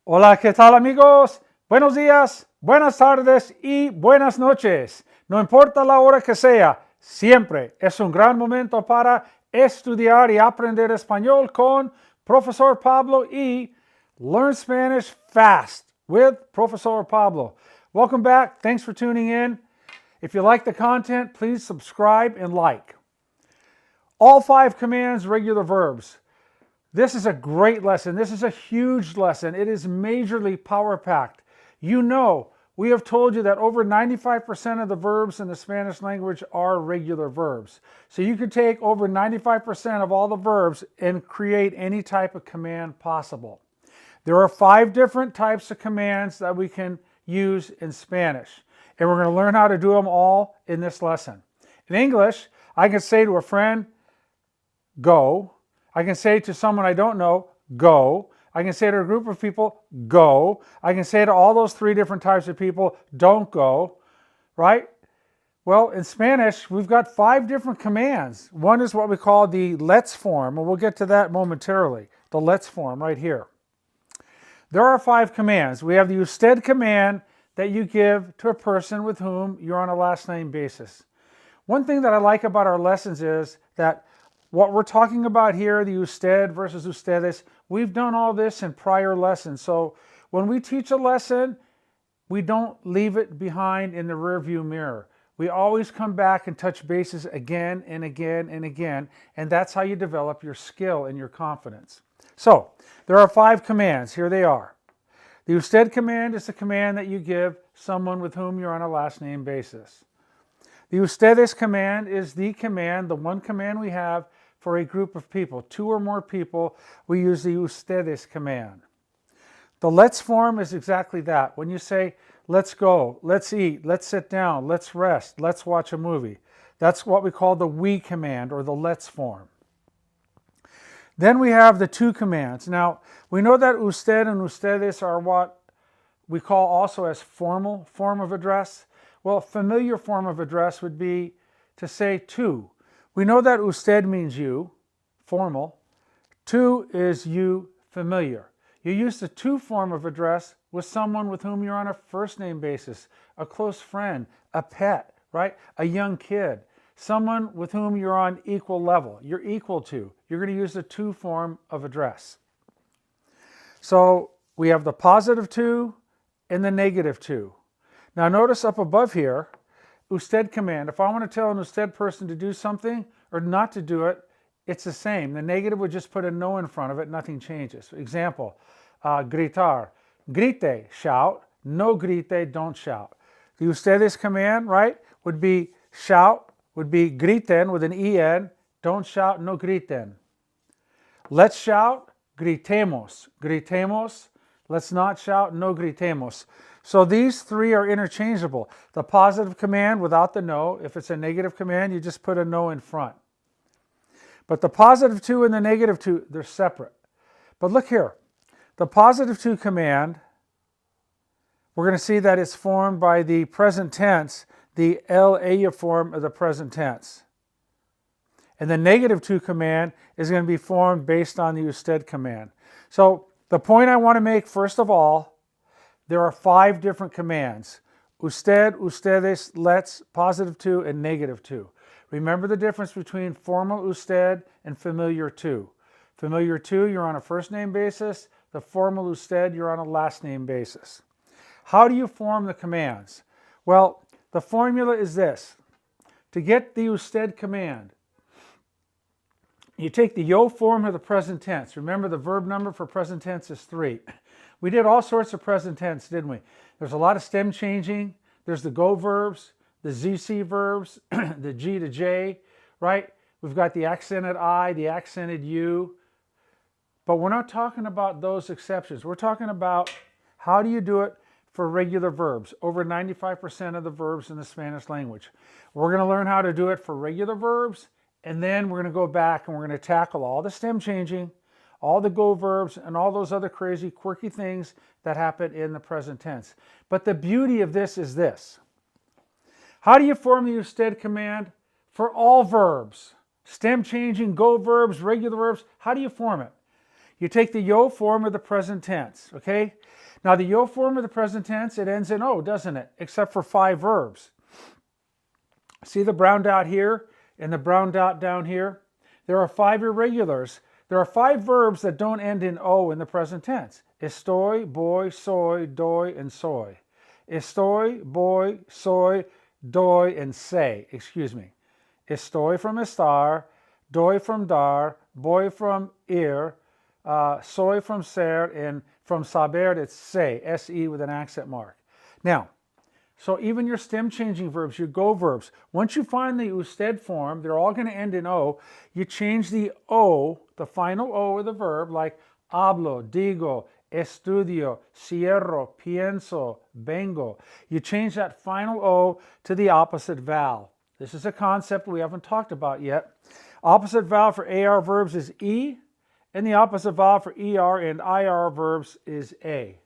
Hola, ¿qué tal amigos? Buenos días, buenas tardes y buenas noches. No importa la hora que sea, siempre es un gran momento para estudiar y aprender español con Profesor Pablo y Learn Spanish Fast with Profesor Pablo. Welcome back. Thanks for tuning in. If you like the content, please subscribe and like. All 5 commands, regular verbs. This is a great lesson. This is a huge lesson. It is majorly power-packed. You know, we have told you that over 95% of the verbs in the Spanish language are regular verbs. So you could take over 95% of all the verbs and create any type of command possible. There are 5 different types of commands that we can use in Spanish. And we're going to learn how to do them all in this lesson. In English, I can say to a friend, go. I can say to someone I don't know, go. I can say to a group of people, go. I can say to all those 3 different types of people, don't go, right? Well, in Spanish, we've got 5 different commands. One is what we call the let's form, and we'll get to that momentarily. The let's form right here. There are 5 commands. We have the usted command that you give to a person with whom you're on a last name basis. One thing that I like about our lessons is that what we're talking about here, the usted versus ustedes, we've done all this in prior lessons. So when we teach a lesson, we don't leave it behind in the rearview mirror. We always come back and touch bases again and again and again, and that's how you develop your skill and your confidence. So there are 5 commands. Here they are. The usted command is the command that you give someone with whom you're on a last name basis. The ustedes command is the command, the one command we have for a group of people, 2 or more people, we use the ustedes command. The let's form is exactly that. When you say, let's go, let's eat, let's sit down, let's rest, let's watch a movie. That's what we call the we command or the let's form. Then we have the to commands. Now, we know that usted and ustedes are what we call also as formal form of address. Well, familiar form of address would be to say to. We know that usted means you, formal. To is you, familiar. You use the to form of address with someone with whom you're on a first name basis, a close friend, a pet, right? A young kid, someone with whom you're on equal level, you're equal to. You're going to use the to form of address. So we have the positive to and the negative to. Now notice up above here, usted command. If I want to tell an usted person to do something or not to do it, it's the same. The negative would just put a no in front of it, nothing changes. Example, gritar. Grite, shout. No grite, don't shout. The ustedes command, right, would be shout, would be griten with an en. Don't shout, no griten. Let's shout, gritemos. Gritemos. Let's not shout, no gritemos. So these 3 are interchangeable. The positive command without the no. If it's a negative command, you just put a no in front. But the positive to and the negative to, they're separate. But look here. The positive to command, we're going to see that it's formed by the present tense, the LA form of the present tense. And the negative to command is going to be formed based on the usted command. So the point I want to make, first of all, there are 5 different commands. Usted, ustedes, let's, positive to, and negative to. Remember the difference between formal usted and familiar to. Familiar to, you're on a first name basis. The formal usted, you're on a last name basis. How do you form the commands? Well, the formula is this. To get the usted command, you take the yo form of the present tense. Remember the verb number for present tense is 3. We did all sorts of present tense, didn't we? There's a lot of stem changing. There's the go verbs, the ZC verbs, the G to J, right? We've got the accented I, the accented U. But we're not talking about those exceptions. We're talking about how do you do it for regular verbs, over 95% of the verbs in the Spanish language. We're going to learn how to do it for regular verbs, and then we're going to go back and we're going to tackle all the stem changing, all the go verbs, and all those other crazy, quirky things that happen in the present tense. But the beauty of this is this. How do you form the usted command for all verbs? Stem changing, go verbs, regular verbs. How do you form it? you take the yo form of the present tense, okay? Now the yo form of the present tense, it ends in O, doesn't it? Except for 5 verbs. See the brown dot here and the brown dot down here? There are 5 irregulars. There are 5 verbs that don't end in O in the present tense. Estoy, voy, soy, doy, and soy. Estoy, voy, soy, doy, and say. Excuse me. Estoy from estar, doy from dar, voy from ir, soy from ser, and from saber it's se, S-E with an accent mark. Now, so even your stem changing verbs, your go verbs, once you find the usted form, they're all going to end in O. You change the O, the final O of the verb, like hablo, digo, estudio, cierro, pienso, vengo. You change that final O to the opposite vowel. This is a concept we haven't talked about yet. Opposite vowel for AR verbs is E, and the opposite vowel for ER and IR verbs is A.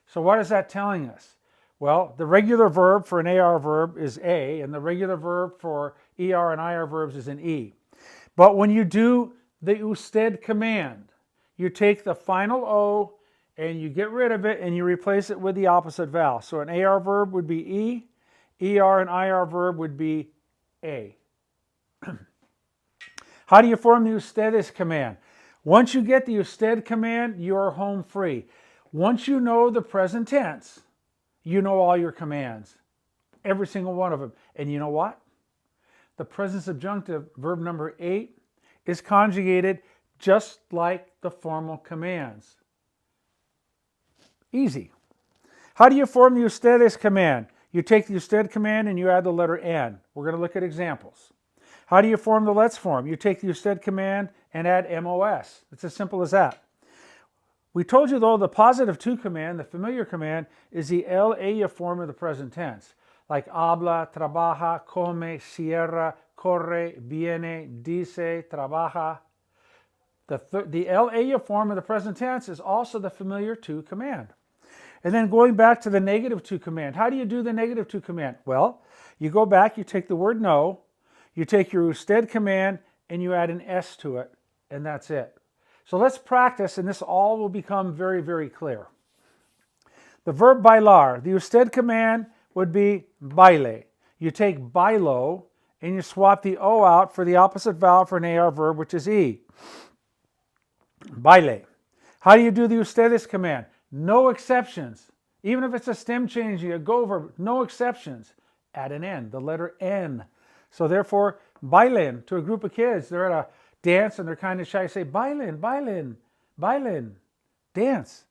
So what is that telling us? Well, the regular verb for an AR verb is A, and the regular verb for ER and IR verbs is an E. But when you do the usted command, you take the final O and you get rid of it and you replace it with the opposite vowel. So an AR verb would be E, ER and IR verb would be A. How do you form the ustedes command? Once you get the usted command, you're home free. Once you know the present tense, you know all your commands, every single one of them. And you know what? The present subjunctive, verb number 8, is conjugated just like the formal commands. Easy. How do you form the ustedes command? You take the usted command and you add the letter N. We're going to look at examples. How do you form the let's form? You take the usted command and add MOS. It's as simple as that. We told you, though, the positive to command, the familiar command, is the ella form of the present tense, like habla, trabaja, come, cierra, corre, viene, dice, trabaja. The ella form of the present tense is also the familiar to command. And then going back to the negative to command. How do you do the negative to command? Well, you go back, you take the word no, you take your usted command, and you add an S to it, and that's it. So let's practice, and this all will become very, very clear. The verb bailar, the usted command would be baile. You take bailo, and you swap the O out for the opposite vowel for an AR verb, which is E. Baile. How do you do the ustedes command? No exceptions. Even if it's a stem changing, a go verb, no exceptions. Add an N, the letter N. So therefore, bailen to a group of kids. They're at a dance and they're kind of shy. Say, bailen, bailen, bailen, dance.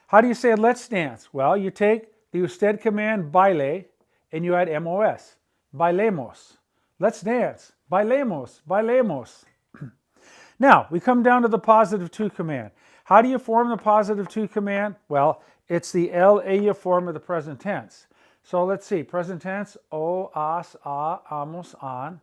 How do you say let's dance? Well, you take the usted command baile and you add MOS. Bailemos. Let's dance. Bailemos, bailemos. Now, we come down to the positive to command. How do you form the positive to command? Well, it's the ella form of the present tense. So let's see, present tense, o, as, a, amos, an.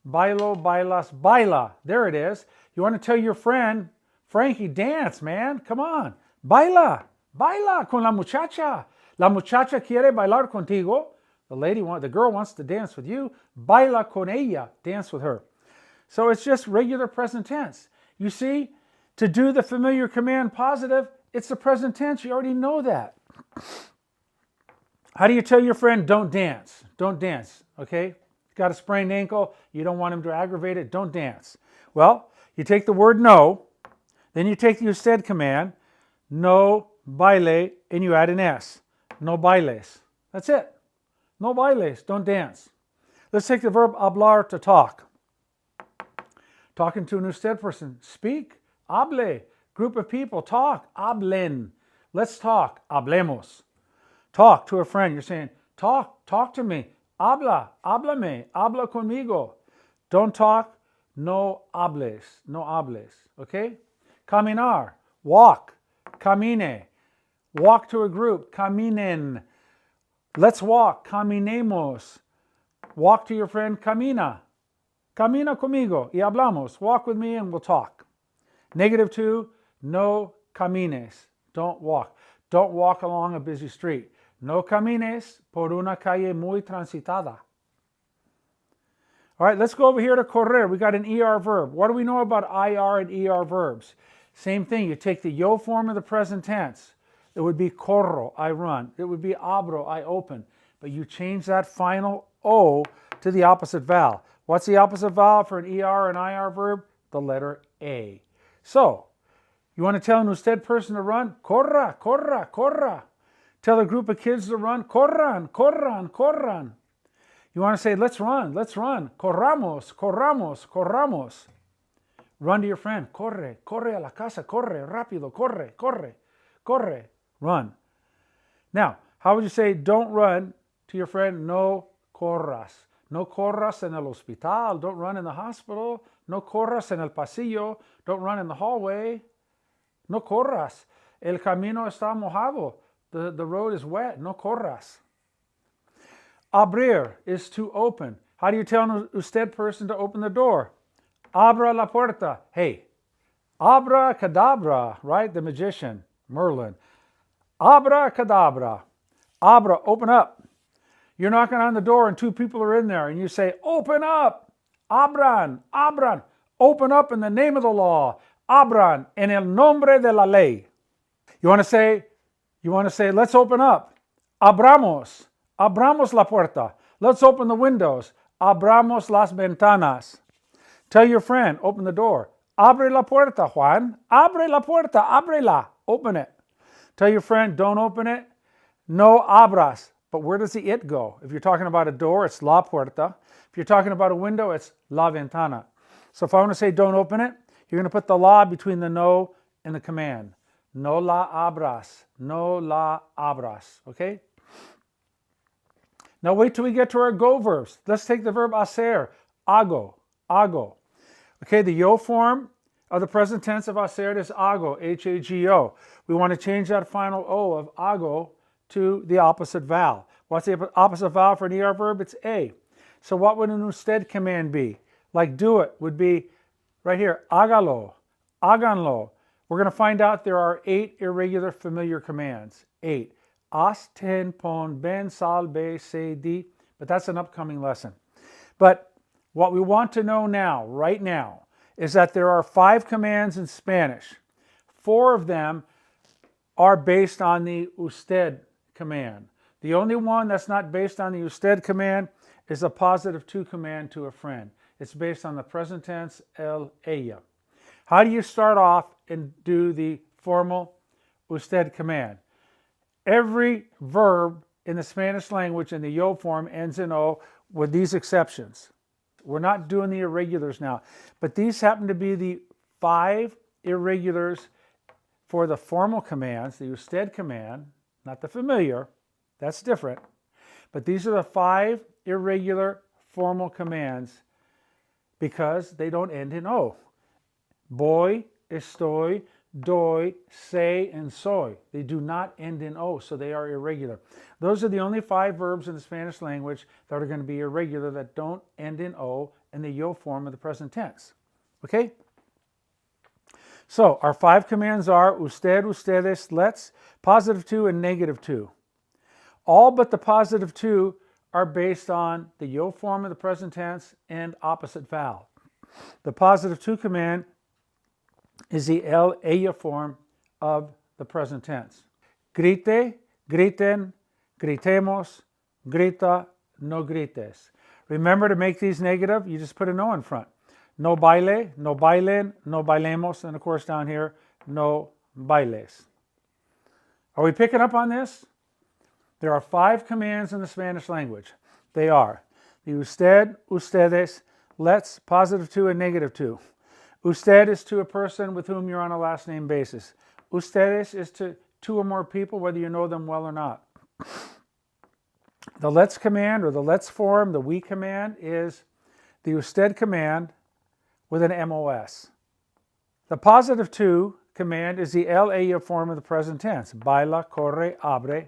Bailo, bailas, baila. There it is. You want to tell your friend, Frankie, dance, man. Come on. Baila. Baila con la muchacha. La muchacha quiere bailar contigo. The girl wants to dance with you. Baila con ella. Dance with her. So it's just regular present tense. You see, to do the familiar command positive, it's the present tense. You already know that. How do you tell your friend, don't dance? Don't dance, okay? Got a sprained ankle, you don't want him to aggravate it, don't dance. Well, you take the word no, then you take the usted command, no baile, and you add an S. No bailes. That's it. No bailes, don't dance. Let's take the verb hablar, to talk. Talking to an usted person, speak, hable. Group of people, talk, hablen. Let's talk, hablemos. Talk to a friend. You're saying, talk to me. Habla, háblame, habla conmigo. Don't talk, no hables, no hables. Okay? Caminar, walk, camine. Walk to a group, caminen. Let's walk, caminemos. Walk to your friend, camina. Camina conmigo y hablamos. Walk with me and we'll talk. Negative 2, no camines. Don't walk. Don't walk along a busy street. No camines por una calle muy transitada. All right, let's go over here to correr. We got an ER verb. What do we know about IR and ER verbs? Same thing, you take the yo form of the present tense. It would be corro, I run. It would be abro, I open. But you change that final O to the opposite vowel. What's the opposite vowel for an ER and IR verb? The letter A. So, you want to tell an usted person to run? Corra, corra, corra. Tell a group of kids to run? Corran, corran, corran. You want to say, let's run, corramos, corramos, corramos. Run to your friend, corre, corre a la casa, corre, rápido, corre, corre, corre, run. Now, how would you say don't run to your friend? No corras. No corras en el hospital, don't run in the hospital. No corras en el pasillo, don't run in the hallway. No corras. El camino está mojado. The road is wet. No corras. Abrir is to open. How do you tell an usted person to open the door? Abra la puerta. Hey, abra cadabra, right? The magician, Merlin. Abra cadabra. Abra, open up. You're knocking on the door and two people are in there and you say, open up. Abran, abran. Open up in the name of the law. Abran en el nombre de la ley. You want to say, let's open up. Abramos. Abramos la puerta. Let's open the windows. Abramos las ventanas. Tell your friend, open the door. Abre la puerta, Juan. Abre la puerta. Ábrela. Open it. Tell your friend, don't open it. No abras. But where does the it go? If you're talking about a door, it's la puerta. If you're talking about a window, it's la ventana. So if I want to say don't open it, you're going to put the la between the no and the command. No la abras. No la abras. Okay? Now wait till we get to our go verbs. Let's take the verb hacer. Hago. Hago. Okay, the yo form of the present tense of hacer is hago. H-A-G-O. We want to change that final O of hago to the opposite vowel. What's the opposite vowel for an ER verb? It's A. So what would an usted command be? Like do it would be right here. Hágalo. Háganlo. We're going to find out there are 8 irregular familiar commands. 8. Haz, ten, pon, ven, sal, ve, se, di. But that's an upcoming lesson. But what we want to know now, right now, is that there are 5 commands in Spanish. 4 of them are based on the usted command. The only one that's not based on the usted command is a positive to command to a friend. It's based on the present tense, él, ella. How do you start off and do the formal usted command? Every verb in the Spanish language in the yo form ends in O with these exceptions. We're not doing the irregulars now, but these happen to be the 5 irregulars for the formal commands, the usted command, not the familiar, that's different. But these are the 5 irregular formal commands because they don't end in O. Voy, estoy, doy, say, and soy. They do not end in O, so they are irregular. Those are the only 5 verbs in the Spanish language that are going to be irregular that don't end in O in the yo form of the present tense. Okay? So our 5 commands are usted, ustedes, let's, positive to, and negative to. All but the positive to are based on the yo form of the present tense and opposite vowel. The positive to command is the el, ella form of the present tense. Grite, griten, gritemos, grita, no grites. Remember to make these negative, you just put a no in front. No baile, no bailen, no bailemos, and of course down here, no bailes. Are we picking up on this? There are 5 commands in the Spanish language. They are the usted, ustedes, let's, positive to, and negative to. Usted is to a person with whom you're on a last name basis. Ustedes is to 2 or more people, whether you know them well or not. The let's command, or the let's form, the we command, is the usted command with an MOS. The positive to command is the el, ella form of the present tense. Baila, corre, abre.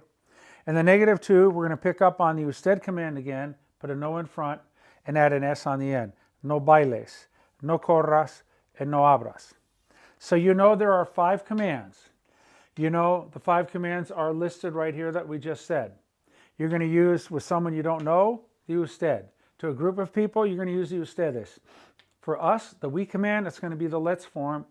And the negative to, we're going to pick up on the usted command again, put a no in front, and add an S on the end. No bailes, no corras, and no abras. So you know there are 5 commands. You know the 5 commands are listed right here that we just said. You're going to use, with someone you don't know, the usted. To a group of people, you're going to use the ustedes. For us, the we command, it's going to be the let's form.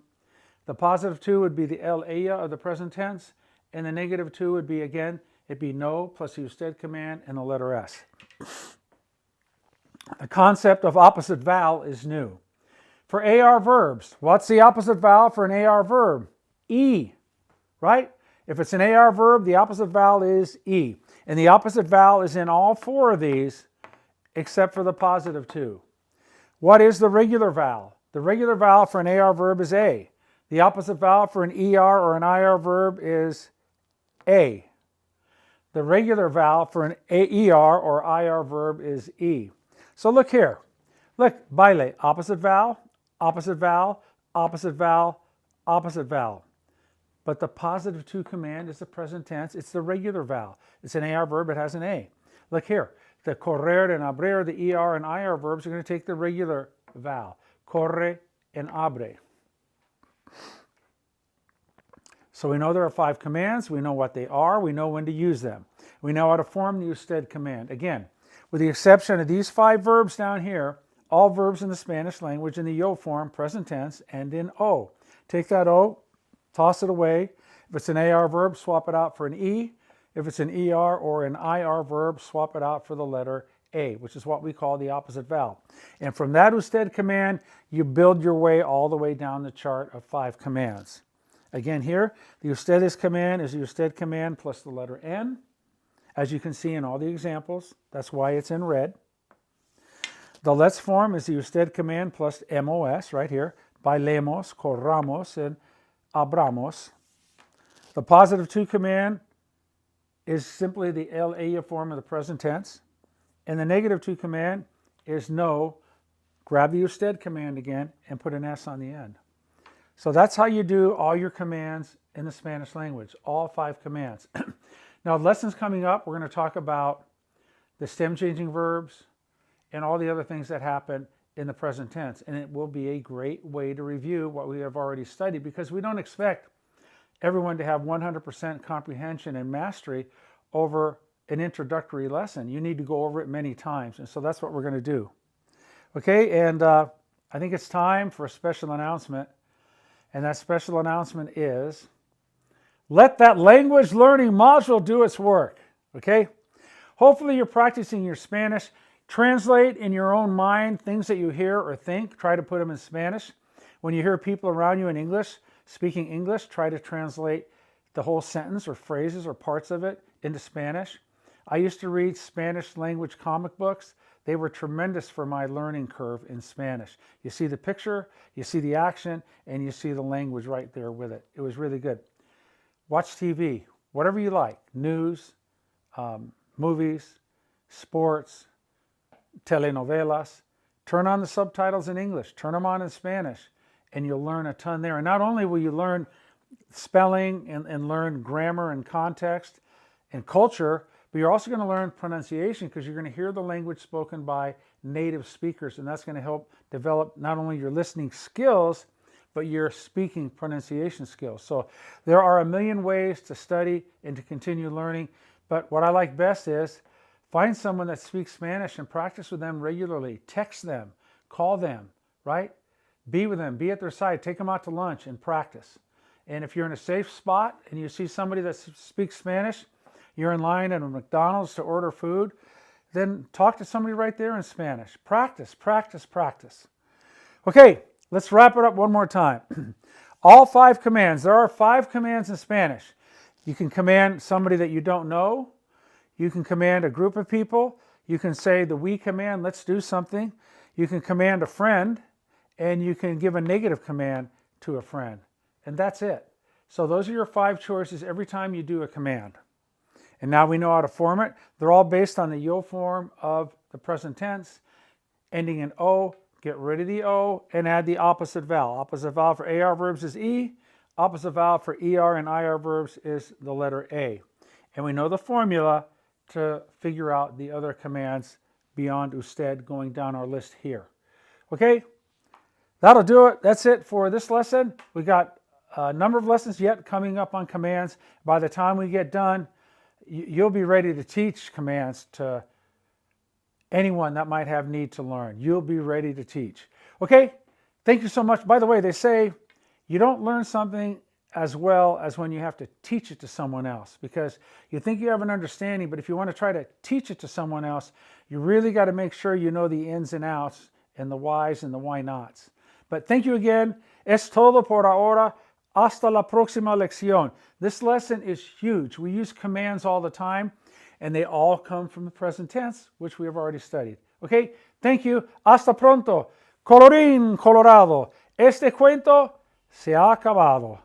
The positive 2 would be the el, ella of the present tense, and the negative 2 would be, again, it'd be no plus the usted command and the letter S. The concept of opposite vowel is new. For AR verbs, what's the opposite vowel for an AR verb? E, right? If it's an AR verb, the opposite vowel is E. And the opposite vowel is in all 4 of these, except for the positive 2. What is the regular vowel? The regular vowel for an AR verb is A. The opposite vowel for an ER or an IR verb is A. The regular vowel for an AER or IR verb is E. So look here. Look, baile, opposite vowel, opposite vowel, opposite vowel, opposite vowel. But the positive 2 command is the present tense. It's the regular vowel. It's an AR verb. It has an A. Look here. The correr and abrir, the ER and IR verbs are going to take the regular vowel. Corre and abre. So we know there are 5 commands. We know what they are. We know when to use them. We know how to form the usted command. Again, with the exception of these 5 verbs down here, all verbs in the Spanish language in the yo form, present tense, end in O. Take that O, toss it away. If it's an AR verb, swap it out for an E. If it's an ER or an IR verb, swap it out for the letter A, which is what we call the opposite vowel. And from that usted command, you build your way all the way down the chart of 5 commands. Again here, the ustedes command is the usted command plus the letter N, as you can see in all the examples. That's why it's in red. The let's form is the usted command plus MOS right here. Bailemos, corramos, and abramos. The positive 2 command is simply the el, ella form of the present tense. And the negative 2 command is no. Grab the usted command again and put an S on the end. So that's how you do all your commands in the Spanish language, all 5 commands. Now, lessons coming up, we're going to talk about the stem changing verbs and all the other things that happen in the present tense. And it will be a great way to review what we have already studied, because we don't expect everyone to have 100% comprehension and mastery over an introductory lesson. You need to go over it many times. And so that's what we're going to do. Okay, and I think it's time for a special announcement. And that special announcement is, let that language learning module do its work, okay? Hopefully you're practicing your Spanish. Translate in your own mind things that you hear or think. Try to put them in Spanish. When you hear people around you in English, speaking English, try to translate the whole sentence or phrases or parts of it into Spanish. I used to read Spanish language comic books. They were tremendous for my learning curve in Spanish. You see the picture, you see the action, and you see the language right there with it. It was really good. Watch TV, whatever you like. News, movies, sports, telenovelas. Turn on the subtitles in English. Turn them on in Spanish, and you'll learn a ton there. And not only will you learn spelling and learn grammar and context and culture, but you're also going to learn pronunciation, because you're going to hear the language spoken by native speakers, and that's going to help develop not only your listening skills, but your speaking pronunciation skills. So there are a million ways to study and to continue learning, but what I like best is find someone that speaks Spanish and practice with them regularly. Text them, call them, right? Be with them, be at their side, take them out to lunch and practice. And if you're in a safe spot and you see somebody that speaks Spanish, you're in line at a McDonald's to order food, then talk to somebody right there in Spanish. Practice, practice, practice. Okay, let's wrap it up one more time. All 5 commands. There are 5 commands in Spanish. You can command somebody that you don't know. You can command a group of people. You can say the we command, let's do something. You can command a friend, and you can give a negative command to a friend. And that's it. So those are your 5 choices every time you do a command. And now we know how to form it. They're all based on the yo form of the present tense, ending in O. Get rid of the O and add the opposite vowel. Opposite vowel for AR verbs is E. Opposite vowel for ER and IR verbs is the letter A. And we know the formula to figure out the other commands beyond usted going down our list here. Okay, that'll do it. That's it for this lesson. We got a number of lessons yet coming up on commands. By the time we get done, you'll be ready to teach commands to anyone that might have need to learn. You'll be ready to teach. Okay, thank you so much. By the way, they say you don't learn something as well as when you have to teach it to someone else, because you think you have an understanding, but if you want to try to teach it to someone else, you really got to make sure you know the ins and outs and the whys and the why nots. But thank you again. Es todo por ahora. Hasta la próxima lección. This lesson is huge. We use commands all the time, and they all come from the present tense, which we have already studied. Okay, thank you. Hasta pronto. Colorín colorado. Este cuento se ha acabado.